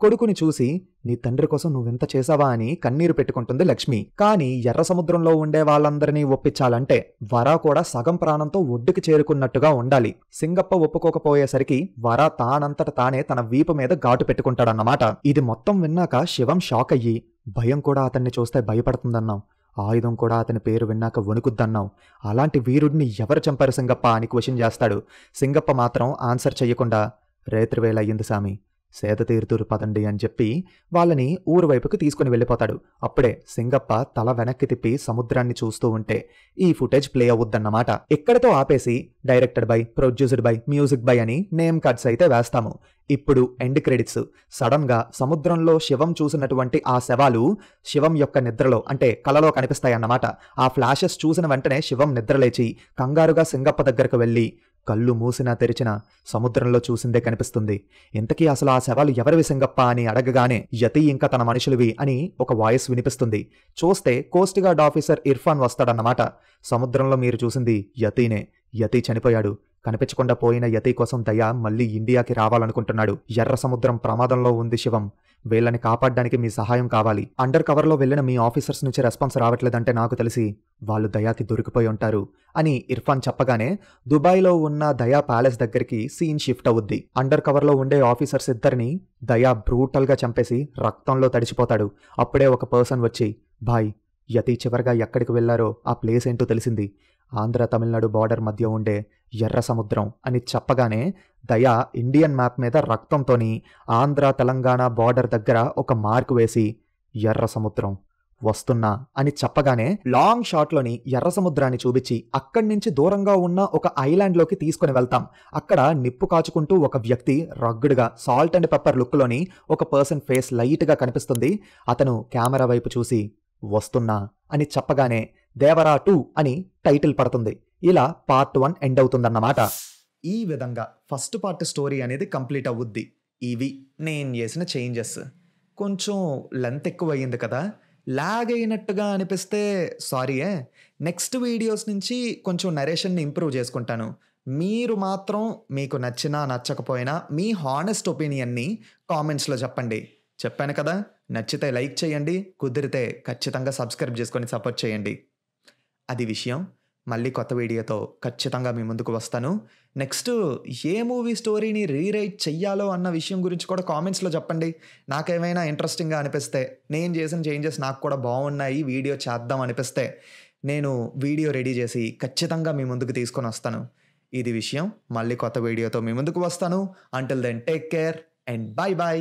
కొడుకుని చూసి నీ తండ్రి కోసం నువ్వెంత చేసావా అని కన్నీరు పెట్టుకుంటుంది లక్ష్మి. కానీ ఎర్ర సముద్రంలో ఉండే వాళ్ళందరినీ ఒప్పించాలంటే వరా కూడా సగం ప్రాణంతో ఒడ్డుకి చేరుకున్నట్టుగా ఉండాలి. సింగప్ప ఒప్పుకోకపోయేసరికి వరా తానంతట తానే తన వీపు మీద ఘాటు పెట్టుకుంటాడన్నమాట. ఇది మొత్తం విన్నాక శివం షాక్ అయ్యి భయం కూడా అతన్ని చూస్తే భయపడుతుందన్నావు, ఆయుధం కూడా అతని పేరు విన్నాక వణుకుద్దన్నావు, అలాంటి వీరుడిని ఎవరు చంపారు సింగప్ప అని క్వశ్చన్ చేస్తాడు. సింగప్ప మాత్రం ఆన్సర్ చెయ్యకుండా రేత్రివేళ అయ్యింది సామి, సేద తీరుతూరు పదండి అని చెప్పి వాళ్ళని ఊరు వైపుకి తీసుకుని వెళ్ళిపోతాడు. అప్పుడే సింగప్ప తల వెనక్కి తిప్పి సముద్రాన్ని చూస్తూ ఉంటే ఈ ఫుటేజ్ ప్లే అవుద్దన్నమాట. ఇక్కడితో ఆపేసి directed by, produced by, music by అని నేమ్ కార్డ్స్ అయితే వేస్తాము. ఇప్పుడు ఎండ్ క్రెడిట్స్. సడన్ గా సముద్రంలో శివం చూసినటువంటి ఆ శవాలు శివం యొక్క నిద్రలో అంటే కలలో కనిపిస్తాయన్నమాట. ఆ ఫ్లాషెస్ చూసిన వెంటనే శివం నిద్రలేచి కంగారుగా సింగప్ప దగ్గరకు వెళ్ళి కళ్ళు మూసినా తెరిచినా సముద్రంలో చూసిందే కనిపిస్తుంది. ఇంతకీ అసలు ఆ శవాలు ఎవరివి సింగప్ప అని అడగగానే యతి ఇంకా తన మనుషులవి అని ఒక వాయిస్ వినిపిస్తుంది. చూస్తే కోస్ట్ గార్డ్ ఆఫీసర్ ఇర్ఫాన్ వస్తాడన్నమాట. సముద్రంలో మీరు చూసింది యతినే, యతి చనిపోయాడు. కనిపించకుండా పోయిన యతి కోసం దయ మళ్ళీ ఇండియాకి రావాలనుకుంటున్నాడు. ఎర్ర సముద్రం ప్రమాదంలో ఉంది శివం, వీళ్ళని కాపాడడానికి మీ సహాయం కావాలి. అండర్ కవర్లో వెళ్ళిన మీ ఆఫీసర్స్ నుంచి రెస్పాన్స్ రావట్లేదంటే నాకు తెలిసి వాళ్ళు దయాకి దొరికిపోయి ఉంటారు అని ఇర్ఫాన్ చెప్పగానే దుబాయ్లో ఉన్న దయా ప్యాలెస్ దగ్గరికి సీన్ షిఫ్ట్ అవుద్ది. అండర్ కవర్లో ఉండే ఆఫీసర్స్ ఇద్దరిని దయా బ్రూటల్గా చంపేసి రక్తంలో తడిచిపోతాడు. అప్పుడే ఒక పర్సన్ వచ్చి భాయ్ యతి చివరిగా ఎక్కడికి వెళ్లారో ఆ ప్లేస్ ఏంటో తెలిసింది, ఆంధ్ర తమిళనాడు బార్డర్ మధ్య ఉండే ఎర్ర సముద్రం అని చెప్పగానే దయా ఇండియన్ మ్యాప్ మీద రక్తంతోని ఆంధ్ర తెలంగాణ బార్డర్ దగ్గర ఒక మార్కు వేసి ఎర్ర సముద్రం వస్తున్నా అని చెప్పగానే లాంగ్ షాట్లోని ఎర్ర సముద్రాన్ని చూపించి అక్కడి నుంచి దూరంగా ఉన్న ఒక ఐలాండ్లోకి తీసుకుని వెళ్తాం. అక్కడ నిప్పు కాచుకుంటూ ఒక వ్యక్తి రగ్గుడుగా సాల్ట్ అండ్ పెప్పర్ లుక్లోని ఒక పర్సన్ ఫేస్ లైట్గా కనిపిస్తుంది. అతను కెమెరా వైపు చూసి వస్తున్నా అని చెప్పగానే దేవరా 2 అని టైటిల్ పడుతుంది. ఇలా పార్ట్ 1 ఎండ్ అవుతుందన్నమాట. ఈ విధంగా ఫస్ట్ పార్ట్ స్టోరీ అనేది కంప్లీట్ అవుద్ది. ఇవి నేను చేసిన చేంజెస్. కొంచెం లెంత్ ఎక్కువ అయ్యింది కదా, లాగ్ అయినట్టుగా అనిపిస్తే సారీయే. నెక్స్ట్ వీడియోస్ నుంచి కొంచెం నరేషన్ని ఇంప్రూవ్ చేసుకుంటాను. మీరు మాత్రం మీకు నచ్చినా, నచ్చకపోయినా మీ హానెస్ట్ ఒపీనియన్‌ని కామెంట్స్‌లో చెప్పండి. చెప్పాను కదా! నచ్చితే లైక్ చేయండి. కుదిరితే ఖచ్చితంగా సబ్స్క్రైబ్ చేసుకొని సపోర్ట్ చేయండి. అది విషయం. మళ్ళీ కొత్త వీడియోతో ఖచ్చితంగా మీ ముందుకు వస్తాను. నెక్స్టు ఏ మూవీ స్టోరీని రీరైట్ చెయ్యాలో అన్న విషయం గురించి కూడా కామెంట్స్‌లో చెప్పండి. నాకేమైనా ఇంట్రెస్టింగ్‌గా అనిపిస్తే, నేను చేసిన చేంజెస్ నాకు కూడా బావున్నాయి, వీడియో చేద్దాం అనిపిస్తే, నేను వీడియో రెడీ చేసి ఖచ్చితంగా మీ ముందుకు తీసుకొనొస్తాను. ఇది విషయం. మళ్ళీ కొత్త వీడియోతో మీ ముందుకు వస్తాను. Until then take care and bye by.